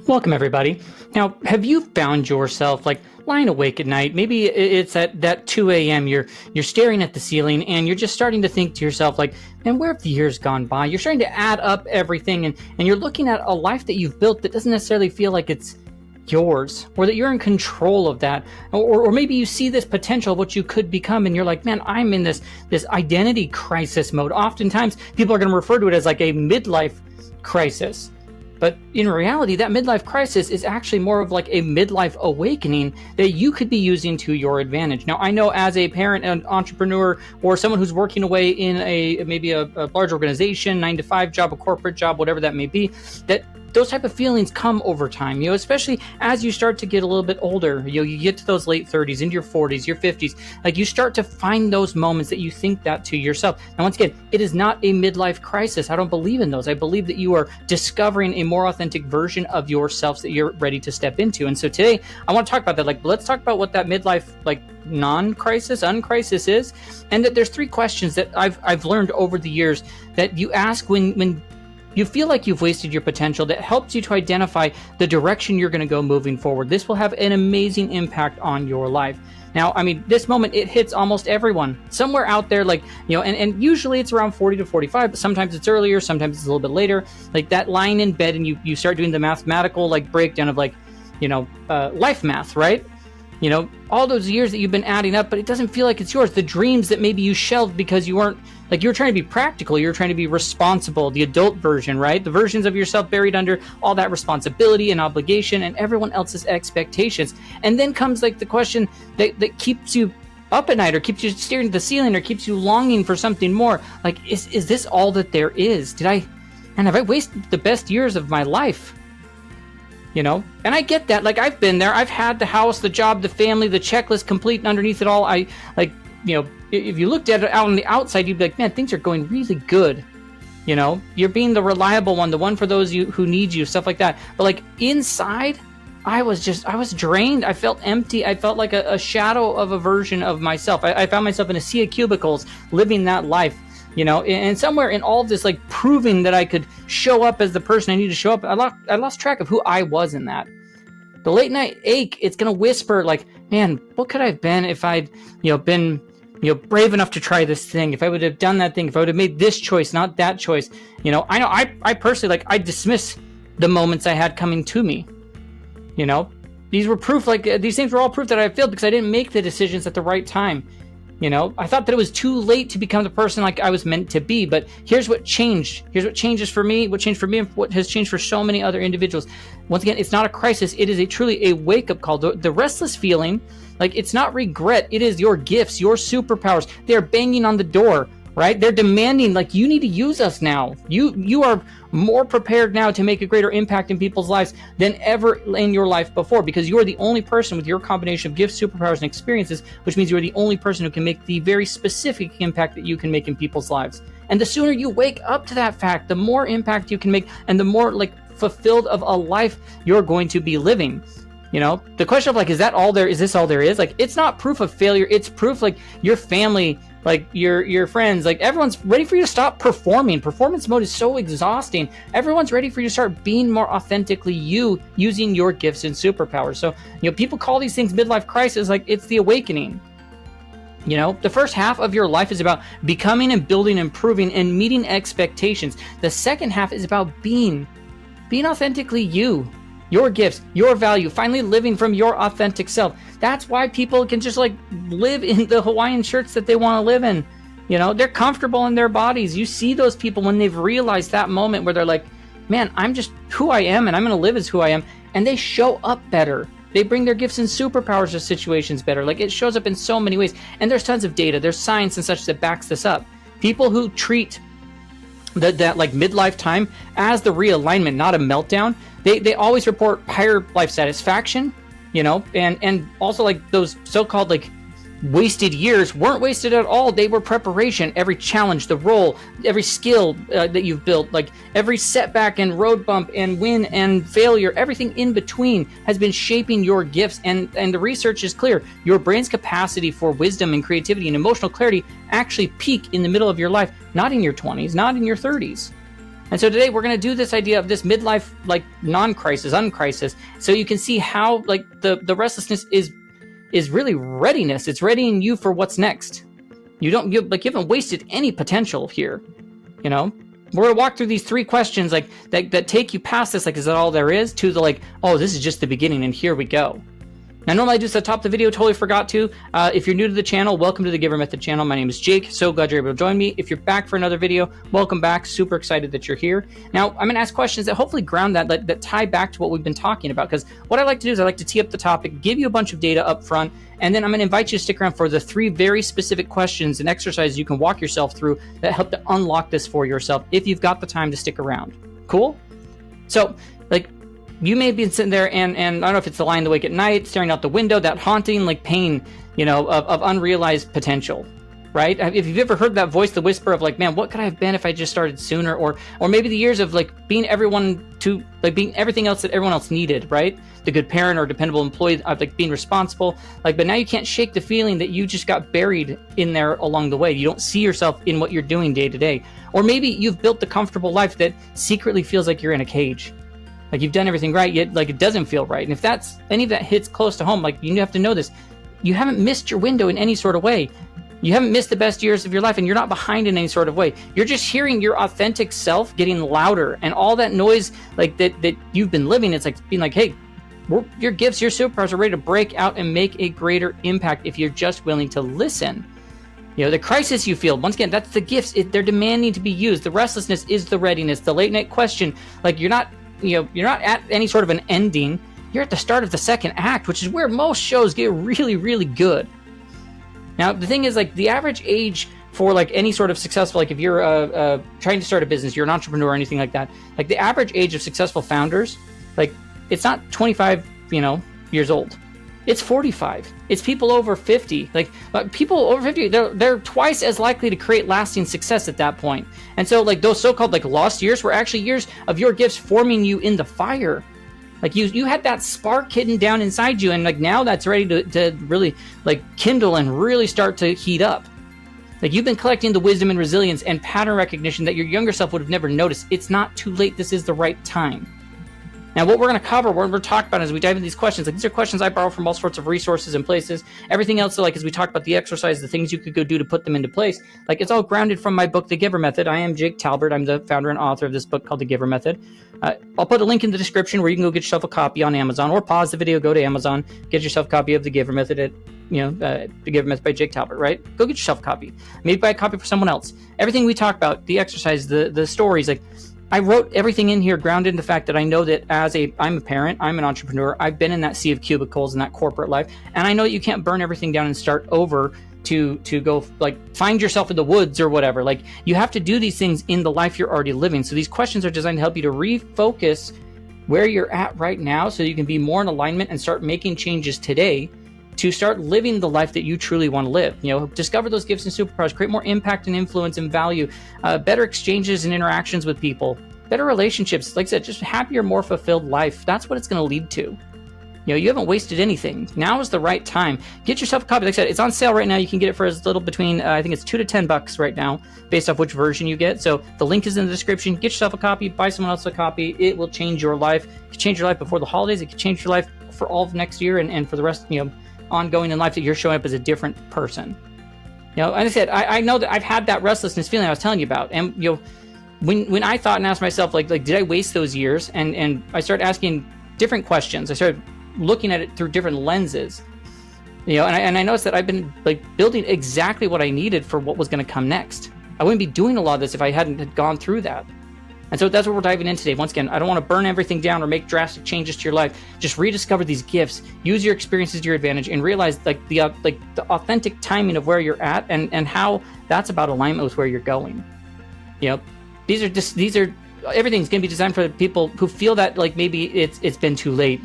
Welcome, everybody. Now, have you found yourself lying awake at night? Maybe it's at that 2 a.m. You're staring at the ceiling and you're just starting to think to yourself, man, where have the years gone by? You're starting to add up everything and you're looking at a life that you've built that doesn't necessarily feel like it's yours, or that you're in control of that, or maybe you see this potential of what you could become and you're like, man, I'm in this identity crisis mode. Oftentimes people are going to refer to it as like a midlife crisis. But in reality, that midlife crisis is actually more of like a midlife awakening that you could be using to your advantage. Now, I know as a parent, an entrepreneur, or someone who's working away in maybe a large organization, 9-to-5 job, a corporate job, whatever that may be, that those type of feelings come over time, especially as you start to get a little bit older. You get to those late 30s, into your 40s, your 50s, you start to find those moments that you think that to yourself. Now, once again, it is not a midlife crisis. I don't believe in those. I believe that you are discovering a more authentic version of yourself that you're ready to step into. And so today, I want to talk about that. Let's talk about what that midlife, non-crisis, uncrisis is, and that there's 3 questions that I've learned over the years that you ask when you feel like you've wasted your potential, that helps you to identify the direction you're going to go moving forward. This will have an amazing impact on your life. Now, this moment, it hits almost everyone. Somewhere out there, and usually it's around 40 to 45, but sometimes it's earlier, sometimes it's a little bit later. That lying in bed and you start doing the mathematical breakdown of life math, right? All those years that you've been adding up, but it doesn't feel like it's yours. The dreams that maybe you shelved because you weren't, you were trying to be practical, you were trying to be responsible, the adult version, right? The versions of yourself buried under all that responsibility and obligation and everyone else's expectations. And then comes the question that keeps you up at night, or keeps you staring at the ceiling, or keeps you longing for something more. Is this all that there is? Have I wasted the best years of my life? And I get that. I've been there. I've had the house, the job, the family, the checklist complete, and underneath it all, if you looked at it out on the outside, you'd be like, man, things are going really good. You're being the reliable one, the one for those who need you, stuff like that. But inside, I was drained. I felt empty. I felt like a shadow of a version of myself. I found myself in a sea of cubicles living that life. And somewhere in all of this, proving that I could show up as the person I need to show up, I lost track of who I was in that. The late night ache, it's going to whisper man, what could I have been if I'd, been, brave enough to try this thing, if I would have done that thing, if I would have made this choice, not that choice. I know I personally, I dismiss the moments I had coming to me. These were proof, these things were all proof that I failed because I didn't make the decisions at the right time. I thought that it was too late to become the person I was meant to be, but here's what changed. Here's what changes for me, what changed for me, and what has changed for so many other individuals. Once again, it's not a crisis. It is truly a wake-up call. The restless feeling, it's not regret. It is your gifts, your superpowers. They're banging on the door, right? They're demanding, you need to use us now. You are more prepared now to make a greater impact in people's lives than ever in your life before, because you are the only person with your combination of gifts, superpowers, and experiences, which means you are the only person who can make the very specific impact that you can make in people's lives. And the sooner you wake up to that fact, the more impact you can make and the more fulfilled of a life you're going to be living. The question of is that all there is? This all there is? It's not proof of failure. It's proof your family, your friends, everyone's ready for you to stop performing. Performance mode is so exhausting. Everyone's ready for you to start being more authentically you, using your gifts and superpowers. So, people call these things midlife crisis, it's the awakening. The first half of your life is about becoming and building, improving, and meeting expectations. The second half is about being authentically you. Your gifts, your value, finally living from your authentic self. That's why people can just live in the Hawaiian shirts that they want to live in. They're comfortable in their bodies. You see those people when they've realized that moment where they're man, I'm just who I am and I'm going to live as who I am. And they show up better. They bring their gifts and superpowers to situations better. It shows up in so many ways. And there's tons of data. There's science and such that backs this up. People who treat that midlife time as the realignment, not a meltdown, they always report higher life satisfaction, and also those so-called wasted years weren't wasted at all. They were preparation. Every challenge, the role, every skill that you've built, every setback and road bump and win and failure, everything in between has been shaping your gifts. And the research is clear. Your brain's capacity for wisdom and creativity and emotional clarity actually peak in the middle of your life, not in your 20s, not in your 30s. And so today we're going to do this idea of this midlife, like non-crisis, uncrisis, so you can see how like the restlessness is really readiness. It's readying you for what's next. You haven't wasted any potential here. You know, we're gonna walk through these 3 questions like that take you past this, like, is that all there is, to the like, oh, this is just the beginning and here we go. Now, normally I do this at the top of the video, totally forgot to. If you're new to the channel, welcome to the Giver Method channel. My name is Jake. So glad you're able to join me. If you're back for another video, welcome back. Super excited that you're here. Now, I'm going to ask questions that hopefully ground that tie back to what we've been talking about. Because what I like to do is I like to tee up the topic, give you a bunch of data up front, and then I'm going to invite you to stick around for the 3 very specific questions and exercises you can walk yourself through that help to unlock this for yourself if you've got the time to stick around. Cool? So, like, you may be sitting there and I don't know if it's the lying awake at night, staring out the window, that haunting like pain, you know, of unrealized potential, right? If you've ever heard that voice, the whisper of like, man, what could I have been if I just started sooner? Or maybe the years of like being being everything else that everyone else needed, right? The good parent or dependable employee, like being responsible, like, but now you can't shake the feeling that you just got buried in there along the way. You don't see yourself in what you're doing day to day. Or maybe you've built the comfortable life that secretly feels like you're in a cage. Like you've done everything right, yet like it doesn't feel right. And if that's any of that hits close to home, like you have to know this. You haven't missed your window in any sort of way. You haven't missed the best years of your life, and you're not behind in any sort of way. You're just hearing your authentic self getting louder, and all that noise like that you've been living, it's like being like, hey, your gifts, your superpowers are ready to break out and make a greater impact if you're just willing to listen. You know, the crisis you feel, once again, that's the gifts. They're demanding to be used. The restlessness is the readiness. The late night question, like you're not at any sort of an ending. You're at the start of the second act, which is where most shows get really, really good. Now, the thing is, like, the average age for like any sort of successful, like if you're trying to start a business, you're an entrepreneur or anything like that, like the average age of successful founders, like it's not 25, years old. It's 45. It's people over 50. Like people over 50, they're twice as likely to create lasting success at that point. And so like those so-called like lost years were actually years of your gifts forming you in the fire. Like you had that spark hidden down inside you, and like now that's ready to really like kindle and really start to heat up. Like you've been collecting the wisdom and resilience and pattern recognition that your younger self would have never noticed. It's not too late. This is the right time. Now, what we're going to cover, what we're talking about as we dive into these questions, like these are questions I borrow from all sorts of resources and places. Everything else, so like as we talk about the exercise, the things you could go do to put them into place, like it's all grounded from my book, The Giver Method. I am Jake Talbert. I'm the founder and author of this book called The Giver Method. I'll put a link in the description where you can go get yourself a copy on Amazon, or pause the video, go to Amazon, get yourself a copy of The Giver Method at The Giver Method by Jake Talbert, right? Go get yourself a copy. Maybe buy a copy for someone else. Everything we talk about, the exercise, the stories, like I wrote everything in here grounded in the fact that I know that I'm a parent, I'm an entrepreneur, I've been in that sea of cubicles in that corporate life, and I know that you can't burn everything down and start over to go like find yourself in the woods or whatever. Like you have to do these things in the life you're already living. So these questions are designed to help you to refocus where you're at right now so you can be more in alignment and start making changes today to start living the life that you truly want to live. Discover those gifts and superpowers, create more impact and influence and value, better exchanges and interactions with people, better relationships. Like I said, just happier, more fulfilled life. That's what it's going to lead to. You haven't wasted anything. Now is the right time. Get yourself a copy. Like I said, it's on sale right now. You can get it for as little between, I think it's $2 to $10 right now, based off which version you get. So the link is in the description. Get yourself a copy, buy someone else a copy. It will change your life. It can change your life before the holidays. It can change your life for all of next year and for the rest, ongoing in life, that you're showing up as a different person. As I said, I know that I've had that restlessness feeling I was telling you about. And, when I thought and asked myself, like did I waste those years? And I started asking different questions. I started looking at it through different lenses, and I noticed that I've been like building exactly what I needed for what was going to come next. I wouldn't be doing a lot of this if I hadn't gone through that. And so that's what we're diving in today. Once again, I don't want to burn everything down or make drastic changes to your life. Just rediscover these gifts, use your experiences to your advantage, and realize like the authentic timing of where you're at and how that's about alignment with where you're going. These are everything's going to be designed for people who feel that like maybe it's been too late,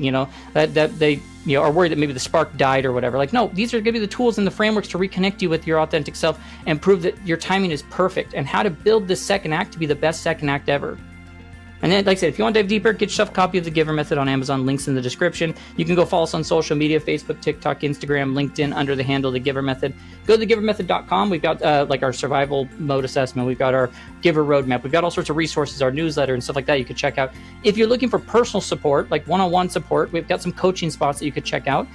that they are worried that maybe the spark died or whatever. Like, no, these are going to be the tools and the frameworks to reconnect you with your authentic self and prove that your timing is perfect, and how to build this second act to be the best second act ever. And then, like I said, if you want to dive deeper, get yourself a copy of the Giver Method on Amazon. Links in the description. You can go follow us on social media, Facebook, TikTok, Instagram, LinkedIn, under the handle The Giver Method. Go to thegivermethod.com. We've got like our survival mode assessment. We've got our Giver roadmap. We've got all sorts of resources, our newsletter and stuff like that you could check out. If you're looking for personal support, like one-on-one support, we've got some coaching spots that you could check out.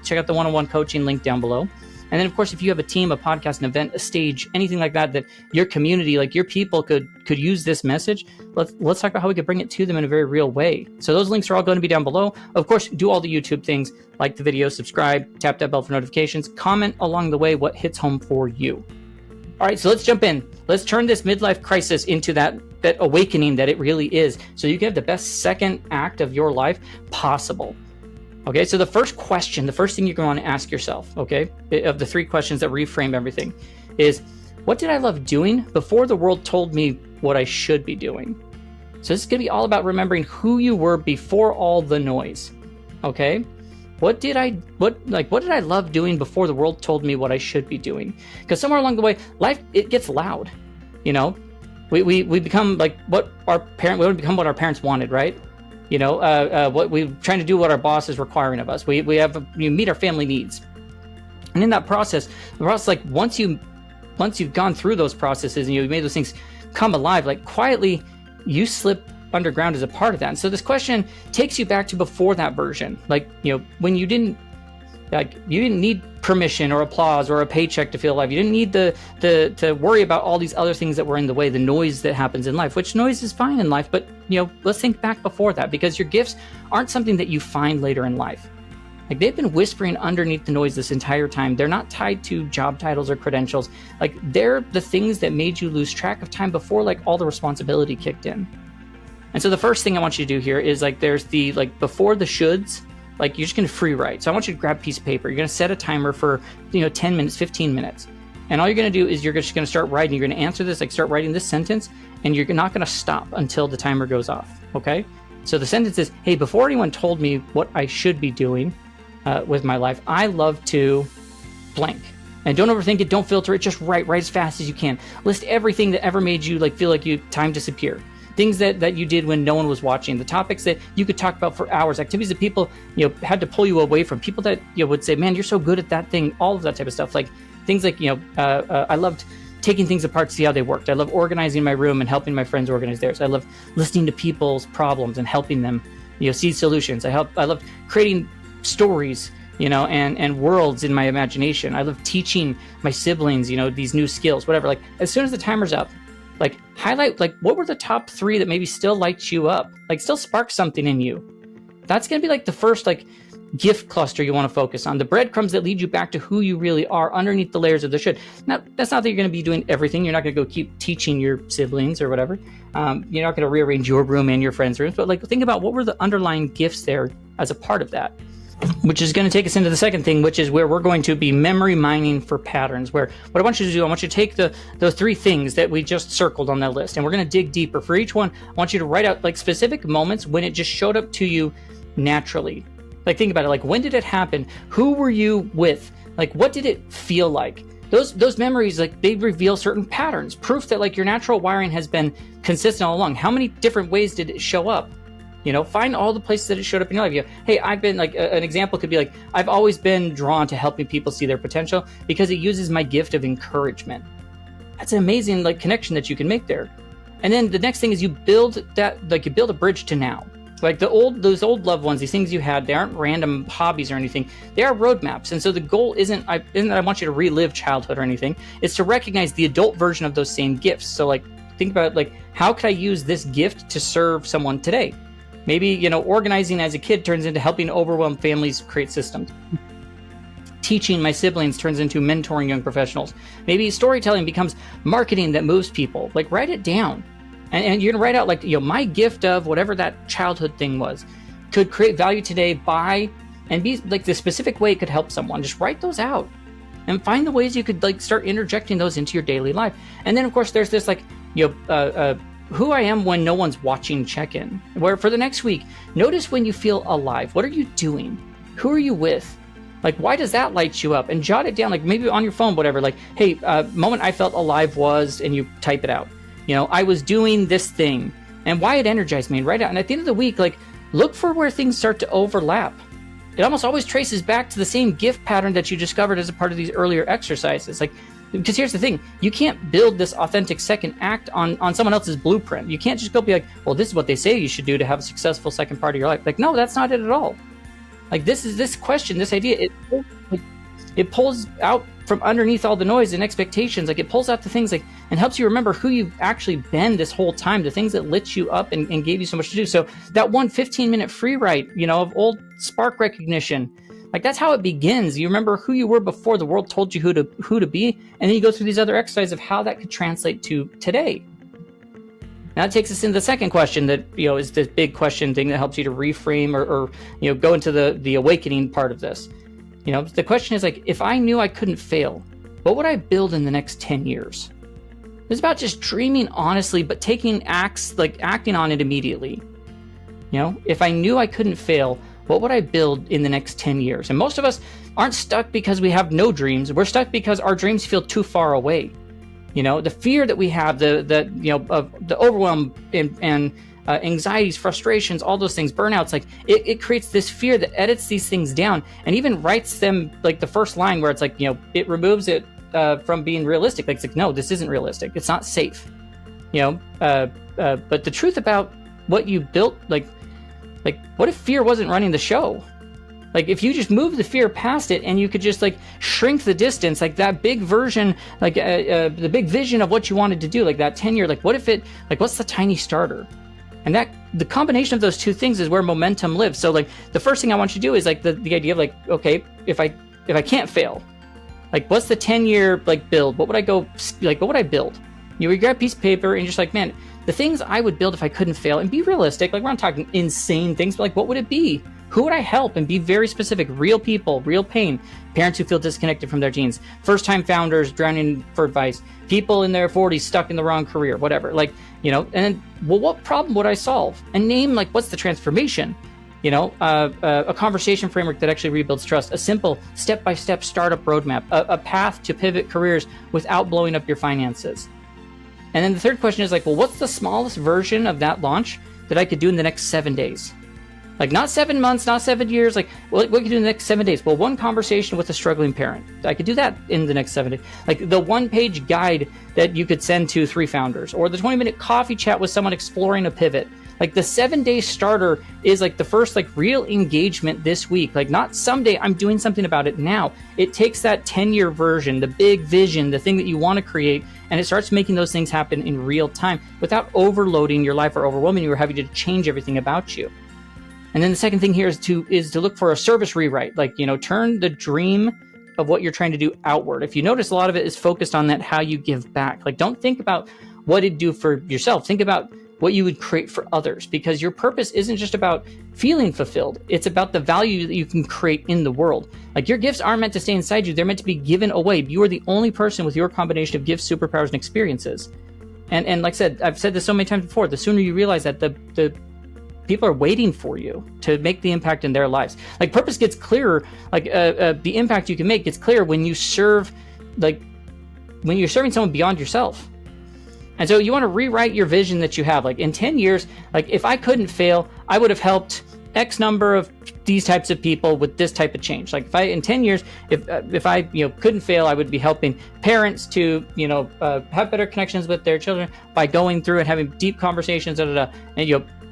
Check out the one-on-one coaching link down below. And then, of course, if you have a team, a podcast, an event, a stage, anything like that, that your community, like your people could use this message, let's talk about how we could bring it to them in a very real way. So those links are all going to be down below. Of course, do all the YouTube things, like the video, subscribe, tap that bell for notifications, comment along the way what hits home for you. All right, so let's jump in. Let's turn this midlife crisis into that awakening that it really is, so you can have the best second act of your life possible. Okay, so the first question, the first thing you're going to want to ask yourself, okay, of the 3 questions that reframe everything, is what did I love doing before the world told me what I should be doing? So this is going to be all about remembering who you were before all the noise. Okay, what did I love doing before the world told me what I should be doing? Because somewhere along the way, life, it gets loud. You know, we become like we become what our parents wanted, right? You know, what we're trying to do, what our boss is requiring of us. We meet our family needs, and in that process, like once you've gone through those processes and you've made those things come alive, like quietly, you slip underground as a part of that. And so this question takes you back to before that version, like, you know, when you didn't need permission or applause or a paycheck to feel alive. You didn't need to worry about all these other things that were in the way, the noise that happens in life, which noise is fine in life, but, you know, let's think back before that, because your gifts aren't something that you find later in life. Like, they've been whispering underneath the noise this entire time. They're not tied to job titles or credentials. Like, they're the things that made you lose track of time before, like, all the responsibility kicked in. And so the first thing I want you to do here is, like, there's the, like, before the shoulds, like, you're just going to free write. So I want you to grab a piece of paper. You're going to set a timer for, 10 minutes, 15 minutes. And all you're going to do is you're just going to start writing. You're going to answer this, like start writing this sentence, and you're not going to stop until the timer goes off. Okay? So the sentence is, hey, before anyone told me what I should be doing with my life, I love to blank. And don't overthink it. Don't filter it. Just write as fast as you can. List everything that ever made you feel like time disappear. Things that you did when no one was watching, the topics that you could talk about for hours, activities that people had to pull you away from, people that would say, man, you're so good at that thing, all of that type of stuff. Like things like, I loved taking things apart to see how they worked. I love organizing my room and helping my friends organize theirs. I love listening to people's problems and helping them see solutions. I loved creating stories and worlds in my imagination. I love teaching my siblings these new skills, whatever. Like, as soon as the timer's up, like, highlight, like, what were the top 3 that maybe still light you up, like still spark something in you. That's going to be like the first gift cluster you want to focus on, the breadcrumbs that lead you back to who you really are underneath the layers of the should. Now, that's not that you're going to be doing everything. You're not going to go keep teaching your siblings or whatever. You're not going to rearrange your room and your friends' rooms, but think about what were the underlying gifts there as a part of that. Which is going to take us into the second thing, which is where we're going to be memory mining for patterns. Where what I want you to do, I want you to take those 3 things that we just circled on that list, and we're going to dig deeper. For each one, I want you to write out specific moments when it just showed up to you naturally. Think about it. When did it happen? Who were you with? What did it feel like? Those memories, they reveal certain patterns, proof that your natural wiring has been consistent all along. How many different ways did it show up? Find all the places that it showed up in your life. Hey, I've been an example could be I've always been drawn to helping people see their potential because it uses my gift of encouragement. That's an amazing connection that you can make there. And then the next thing is you build that, you build a bridge to now. Those old loved ones, these things you had, they aren't random hobbies or anything. They are roadmaps. And so the goal isn't that I want you to relive childhood or anything. It's to recognize the adult version of those same gifts. So think about how could I use this gift to serve someone today? Maybe, organizing as a kid turns into helping overwhelmed families create systems. Teaching my siblings turns into mentoring young professionals. Maybe storytelling becomes marketing that moves people. Write it down. And you're going to write out, my gift of whatever that childhood thing was could create value today and be the specific way it could help someone. Just write those out and find the ways you could start interjecting those into your daily life. And then, of course, there's this who I am when no one's watching check-in, where for the next week, notice when you feel alive. What are you doing? Who are you with? Why does that light you up? And jot it down, maybe on your phone, whatever. Hey, moment I felt alive was, and you type it out. I was doing this thing. and why it energized me, and write out. And at the end of the week, like, look for where things start to overlap. It almost always traces back to the same gift pattern that you discovered as a part of these earlier exercises. Like, because here's the thing, you can't build this authentic second act on someone else's blueprint. You can't just go be like, well, this is what they say you should do to have a successful second part of your life. Like, no, that's not it at all. Like, this question, this idea, it pulls out from underneath all the noise and expectations. Like, it pulls out the things, like, and helps you remember who you've actually been this whole time, the things that lit you up and gave you so much to do. So that one 15-minute free write, of old spark recognition, like, that's how it begins. You remember who you were before the world told you who to be, and then you go through these other exercises of how that could translate to today. Now that takes us into the second question that, is the big question thing that helps you to reframe or go into the awakening part of this. The question is, like, if I knew I couldn't fail, what would I build in the next 10 years? It's about just dreaming honestly, but taking acting on it immediately. If I knew I couldn't fail, what would I build in the next 10 years? And most of us aren't stuck because we have no dreams. We're stuck because our dreams feel too far away. The fear that we have, the overwhelm and anxieties, frustrations, all those things, burnouts, like, it creates this fear that edits these things down and even writes them, like, the first line where it's like, it removes it from being realistic. Like, it's like, no, this isn't realistic. It's not safe. But the truth about what you built, like, what if fear wasn't running the show? Like, if you just move the fear past it and you could just, like, shrink the distance, like that big version, like the big vision of what you wanted to do, like that 10-year, like, what if it, like, what's the tiny starter? And that the combination of those two things is where momentum lives. So, like, the first thing I want you to do is, like, the idea of, like, okay, if I can't fail, like, what's the 10-year, like, build? What would I build? You grab a piece of paper and you're just like, man, the things I would build if I couldn't fail, and be realistic. Like, we're not talking insane things, but, like, what would it be? Who would I help? And be very specific. Real people, real pain. Parents who feel disconnected from their genes. First-time founders drowning for advice. People in their 40s stuck in the wrong career, whatever. Like, and then, well, what problem would I solve? And name, like, what's the transformation? A conversation framework that actually rebuilds trust. A simple step-by-step startup roadmap. A path to pivot careers without blowing up your finances. And then the third question is, like, well, what's the smallest version of that launch that I could do in the next 7 days? Like, not 7 months, not 7 years. Like, what could you do in the next 7 days? Well, one conversation with a struggling parent. I could do that in the next 7 days. Like, the one-page guide that you could send to 3 founders, or the 20-minute coffee chat with someone exploring a pivot. Like, the 7-day starter is, like, the first, like, real engagement this week. Like, not someday, I'm doing something about it now. It takes that 10-year version, the big vision, the thing that you want to create, and it starts making those things happen in real time without overloading your life or overwhelming you or having to change everything about you. And then the second thing here is to look for a service rewrite. Like, turn the dream of what you're trying to do outward. If you notice, a lot of it is focused on that, how you give back. Like, don't think about what it'd do for yourself. Think about what you would create for others, because your purpose isn't just about feeling fulfilled. It's about the value that you can create in the world. Like, your gifts aren't meant to stay inside you. They're meant to be given away. You are the only person with your combination of gifts, superpowers, and experiences. And like I said, I've said this so many times before, the sooner you realize that, the people are waiting for you to make the impact in their lives. Like, purpose gets clearer. Like, the impact you can make gets clearer when you serve, like, when you're serving someone beyond yourself. And so you want to rewrite your vision that you have. Like, in 10 years, like, if I couldn't fail, I would have helped X number of these types of people with this type of change. Like, in 10 years, if I couldn't fail, I would be helping parents to have better connections with their children by going through and having deep conversations. And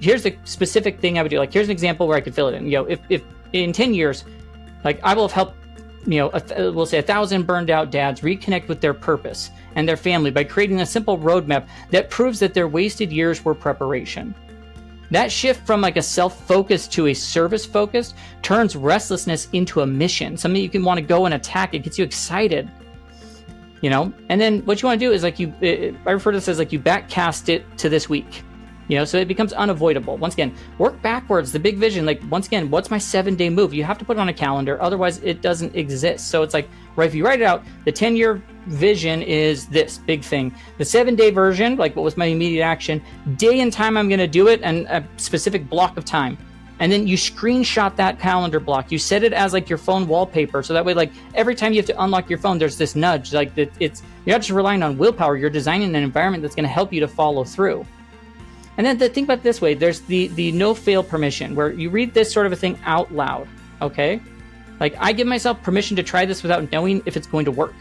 here's the specific thing I would do. Like, here's an example where I could fill it in. If in 10 years, like, I will have helped, we'll say 1,000 burned out dads reconnect with their purpose and their family by creating a simple roadmap that proves that their wasted years were preparation. That shift from, like, a self-focus to a service-focus turns restlessness into a mission, something you can want to go and attack. It gets you excited, And then what you want to do is, like, I refer to this as, like, you backcast it to this week. So it becomes unavoidable. Once again, work backwards, the big vision. Like, once again, what's my 7-day move? You have to put it on a calendar, otherwise it doesn't exist. So it's like, right, if you write it out, the 10-year vision is this big thing. The 7-day version, like, what was my immediate action, day and time I'm going to do it, and a specific block of time. And then you screenshot that calendar block. You set it as, like, your phone wallpaper. So that way, like, every time you have to unlock your phone, there's this nudge. Like, you're not just relying on willpower. You're designing an environment that's going to help you to follow through. And then think about it this way. There's the no fail permission, where you read this sort of a thing out loud, okay? Like, I give myself permission to try this without knowing if it's going to work.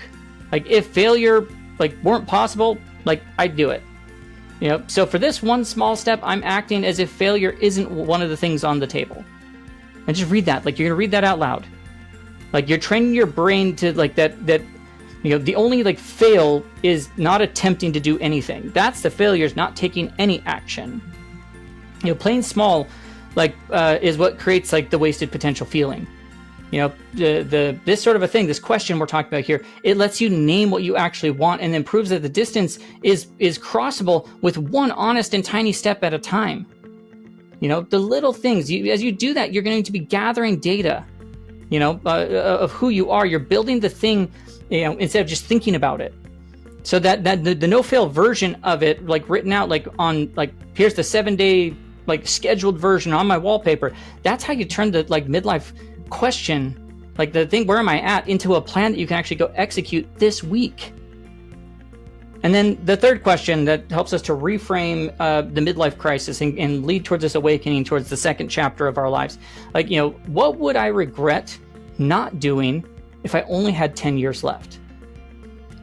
Like, if failure, like, weren't possible, like, I'd do it. You know, so for this one small step, I'm acting as if failure isn't one of the things on the table. And just read that. Like, you're going to read that out loud. Like, you're training your brain to, like, that, you know, the only, like, fail is not attempting to do anything. That's the failure, is not taking any action. You know, playing small, like, is what creates, like, the wasted potential feeling. You know, this sort of a thing, this question we're talking about here, it lets you name what you actually want, and then proves that the distance is crossable with one honest and tiny step at a time. You know, the little things, as you do that, you're going to be gathering data, you know, of who you are. You're building the thing, you know, instead of just thinking about it. So that the no-fail version of it, like, written out, like, on, like, here's the 7-day, like, scheduled version on my wallpaper. That's how you turn the, like, midlife question, like the thing, where am I at, into a plan that you can actually go execute this week. And then the third question that helps us to reframe the midlife crisis and lead towards this awakening, towards the second chapter of our lives. Like, you know, what would I regret not doing if I only had 10 years left?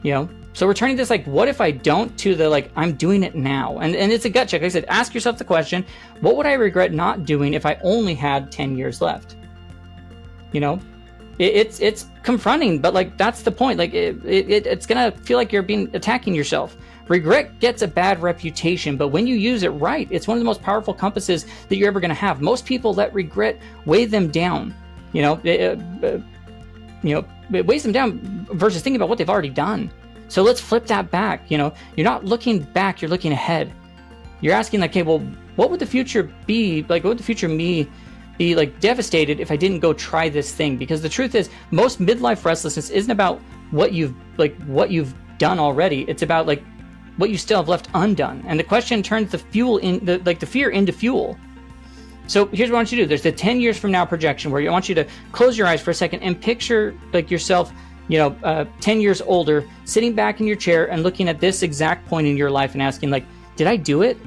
You know, so we're turning this, like, what if I don't, to the, like, I'm doing it now. And it's a gut check. Like I said, ask yourself the question, what would I regret not doing if I only had 10 years left? You know, it's confronting, but, like, that's the point. Like, it's gonna feel like you're attacking yourself. Regret gets a bad reputation, but when you use it right, it's one of the most powerful compasses that you're ever gonna have. Most people let regret weigh them down. You know, it weighs them down versus thinking about what they've already done. So let's flip that back. You know, you're not looking back, you're looking ahead. You're asking, like, okay, well, what would the future be like? What would the future me be, like, devastated if I didn't go try this thing? Because the truth is, most midlife restlessness isn't about what you've done already. It's about, like, what you still have left undone. And the question turns the fuel in the fear into fuel. So here's what I want you to do. There's the 10 years from now projection, where I want you to close your eyes for a second and picture, like, yourself, you know, 10 years older, sitting back in your chair and looking at this exact point in your life and asking, like, did I do it?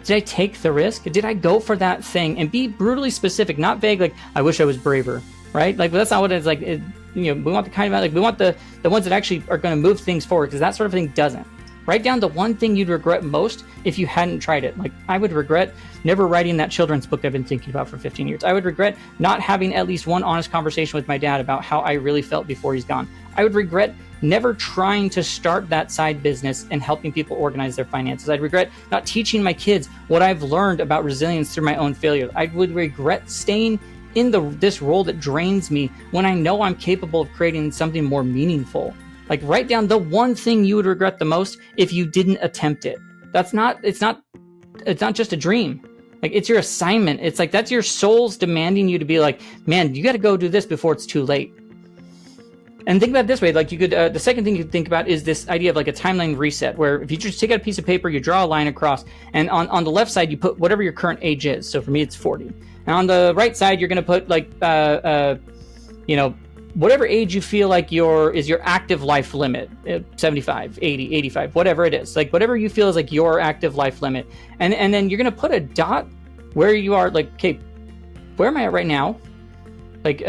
Did I take the risk? Did I go for that thing? And be brutally specific, not vague, like, I wish I was braver, right? Like, that's not what it's like. You know, we want the kind of, like, we want the ones that actually are going to move things forward, because that sort of thing doesn't. Write down the one thing you'd regret most if you hadn't tried it. Like, I would regret never writing that children's book I've been thinking about for 15 years. I would regret not having at least one honest conversation with my dad about how I really felt before he's gone. I would regret never trying to start that side business and helping people organize their finances. I'd regret not teaching my kids what I've learned about resilience through my own failure. I would regret staying in this role that drains me when I know I'm capable of creating something more meaningful. Like, write down the one thing you would regret the most if you didn't attempt it. It's not just a dream. Like, it's your assignment. It's like, that's your soul's demanding you to be like, man, you got to go do this before it's too late. And think about it this way, like, you could, the second thing you could think about is this idea of, like, a timeline reset, where if you just take out a piece of paper, you draw a line across, and on the left side, you put whatever your current age is. So for me, it's 40. And on the right side, you're going to put, like, you know, whatever age you feel like is your active life limit, 75, 80, 85, whatever it is, like, whatever you feel is, like, your active life limit. And then you're going to put a dot where you are, like, okay, where am I at right now? Like,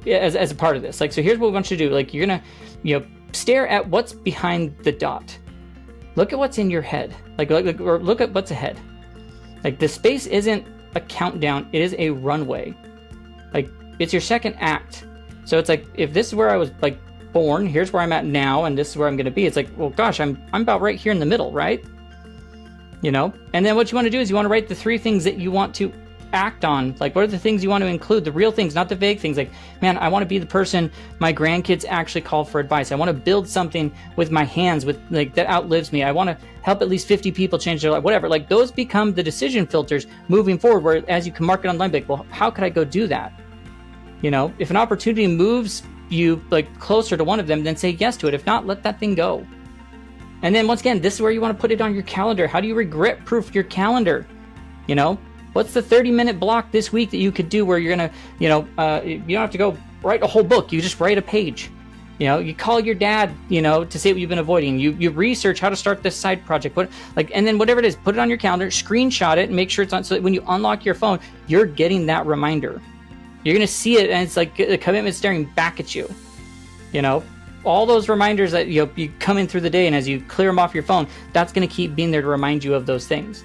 as a part of this. Like, so here's what we want you to do. Like, you're going to, you know, stare at what's behind the dot. Look at what's in your head. Or look at what's ahead. Like, the space isn't a countdown, it is a runway. Like, it's your second act. So it's like, if this is where I was, like, born, here's where I'm at now, and this is where I'm going to be. It's like, well, gosh, I'm about right here in the middle, right? You know? And then what you want to do is you want to write the 3 things that you want to act on. Like, what are the things you want to include? The real things, not the vague things. Like, man, I want to be the person my grandkids actually call for advice. I want to build something with my hands that outlives me. I want to help at least 50 people change their life, whatever. Like, those become the decision filters moving forward, where as you can mark it online, like, well, how could I go do that? You know, if an opportunity moves you, like, closer to one of them, then say yes to it. If not, let that thing go. And then once again, this is where you want to put it on your calendar. How do you regret proof your calendar? You know, what's the 30-minute block this week that you could do where you're going to, you know, you don't have to go write a whole book. You just write a page. You call your dad, to say what you've been avoiding. You research how to start this side project, and then whatever it is, put it on your calendar, screenshot it, and make sure it's on. So that when you unlock your phone, you're getting that reminder. You're gonna see it, and it's like the commitment staring back at you. All those reminders that you come in through the day, and as you clear them off your phone, that's gonna keep being there to remind you of those things.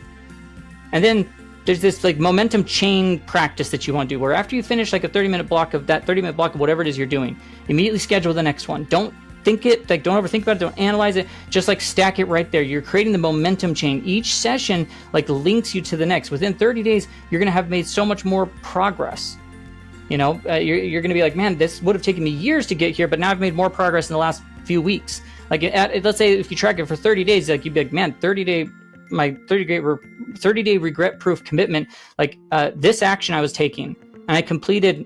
And then there's this like momentum chain practice that you want to do, where after you finish like a 30-minute block of whatever it is you're doing, immediately schedule the next one. Don't overthink about it, don't analyze it, just like stack it right there. You're creating the momentum chain. Each session like links you to the next. Within 30 days, you're going to have made so much more progress. You're going to be like, man, this would have taken me years to get here, but now I've made more progress in the last few weeks. Like let's say if you track it for 30 days, like you'd be like, man, 30-day regret-proof commitment, like this action I was taking, and I completed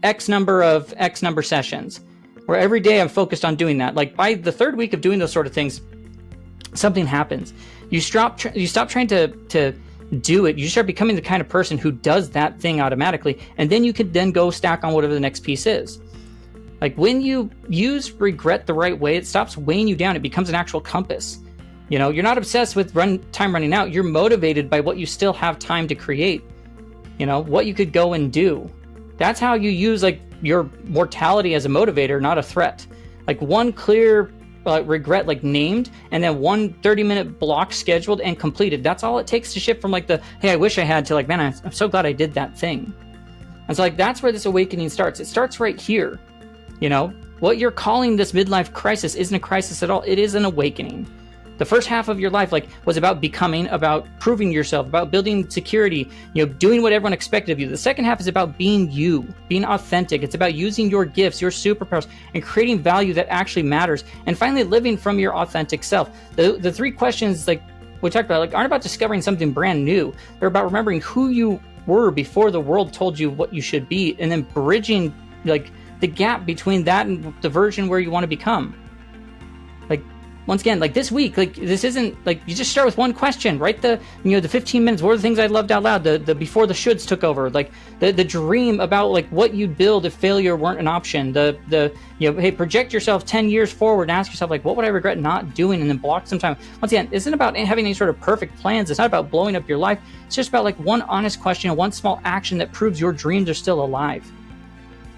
X number sessions, where every day I'm focused on doing that. Like by the third week of doing those sort of things, something happens. You stop trying to do it. You start becoming the kind of person who does that thing automatically, and then you can then go stack on whatever the next piece is. Like when you use regret the right way, it stops weighing you down. It becomes an actual compass. You're not obsessed with time running out. You're motivated by what you still have time to create, what you could go and do. That's how you use like your mortality as a motivator, not a threat. Like one clear regret like named, and then one 30-minute block scheduled and completed. That's all it takes to shift from like the, hey, I wish I had, to like, man, I'm so glad I did that thing. And so like that's where this awakening starts. It starts right here. What you're calling this midlife crisis isn't a crisis at all. It is an awakening. The first half of your life was about becoming, about proving yourself, about building security, doing what everyone expected of you. The second half is about being you, being authentic. It's about using your gifts, your superpowers, and creating value that actually matters. And finally, living from your authentic self. The three questions like we talked about aren't about discovering something brand new. They're about remembering who you were before the world told you what you should be, and then bridging like the gap between that and the version where you want to become. Once again, like this week, like this isn't like you just start with one question, right? The 15 minutes. What are the things I loved out loud? The before the shoulds took over, like the dream about like what you'd build if failure weren't an option. Hey, project yourself 10 years forward and ask yourself like, what would I regret not doing? And then block some time. Once again, it isn't about having any sort of perfect plans. It's not about blowing up your life. It's just about like one honest question, one small action that proves your dreams are still alive.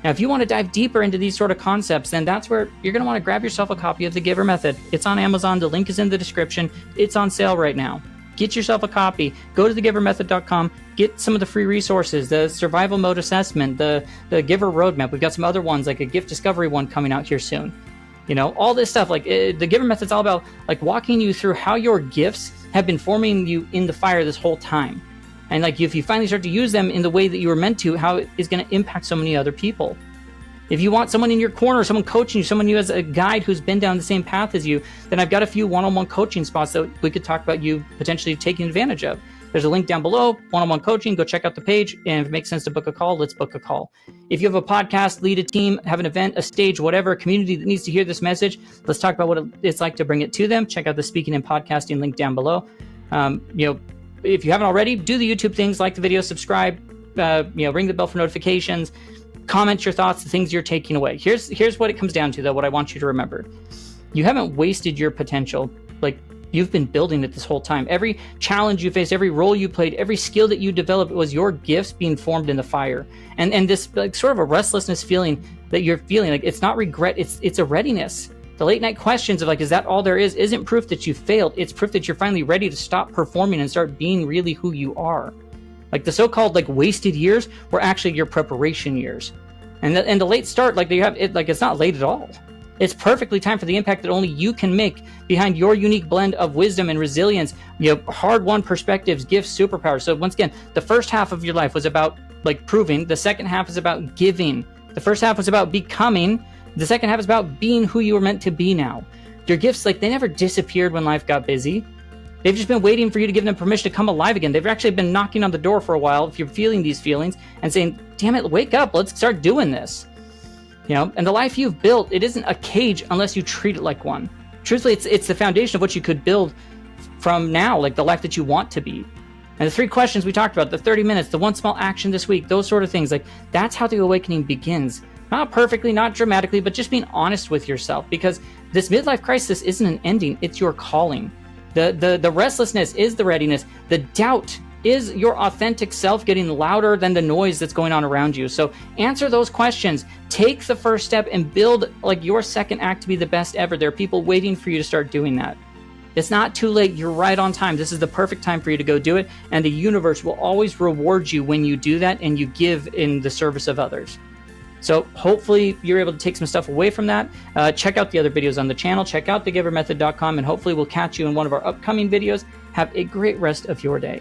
Now, if you want to dive deeper into these sort of concepts, then that's where you're going to want to grab yourself a copy of the GIVER Method. It's on Amazon. The link is in the description. It's on sale right now. Get yourself a copy. Go to thegivermethod.com. Get some of the free resources, the survival mode assessment, the GIVER roadmap. We've got some other ones, like a gift discovery one coming out here soon. All this stuff. Like the GIVER Method's all about like walking you through how your gifts have been forming you in the fire this whole time. And like if you finally start to use them in the way that you were meant to, how it is going to impact so many other people. If you want someone in your corner, someone coaching you, someone who has a guide who's been down the same path as you, then I've got a few one-on-one coaching spots that we could talk about you potentially taking advantage of. There's a link down below, one-on-one coaching. Go check out the page, and if it makes sense to book a call, let's book a call. If you have a podcast, lead a team, have an event, a stage, whatever, a community that needs to hear this message, let's talk about what it's like to bring it to them. Check out the speaking and podcasting link down below. If you haven't already, do the YouTube things, like the video, subscribe, ring the bell for notifications, comment your thoughts, the things you're taking away. Here's what it comes down to, though, what I want you to remember. You haven't wasted your potential. Like, you've been building it this whole time. Every challenge you faced, every role you played, every skill that you developed was your gifts being formed in the fire. And this like sort of a restlessness feeling that you're feeling, like it's not regret, it's a readiness. The late night questions of like, is that all there is, isn't proof that you failed. It's proof that you're finally ready to stop performing and start being really who you are. Like the so-called like wasted years were actually your preparation years. And the late start, like you have it, like it's not late at all. It's perfectly timed for the impact that only you can make behind your unique blend of wisdom and resilience, hard-won perspectives, gifts, superpowers. So once again, the first half of your life was about like proving. The second half is about giving. The first half was about becoming. The second half is about being who you were meant to be now. Your gifts, like they never disappeared when life got busy. They've just been waiting for you to give them permission to come alive again. They've actually been knocking on the door for a while if you're feeling these feelings and saying, damn it, wake up, let's start doing this. And the life you've built, it isn't a cage unless you treat it like one. Truthfully, it's the foundation of what you could build from now, like the life that you want to be. And the 3 questions we talked about, the 30 minutes, the one small action this week, those sort of things, like that's how the awakening begins. Not perfectly, not dramatically, but just being honest with yourself, because this midlife crisis isn't an ending, it's your calling. The restlessness is the readiness. The doubt is your authentic self getting louder than the noise that's going on around you. So answer those questions. Take the first step and build like your second act to be the best ever. There are people waiting for you to start doing that. It's not too late. You're right on time. This is the perfect time for you to go do it. And the universe will always reward you when you do that and you give in the service of others. So hopefully you're able to take some stuff away from that. Check out the other videos on the channel. Check out thegivermethod.com, and hopefully we'll catch you in one of our upcoming videos. Have a great rest of your day.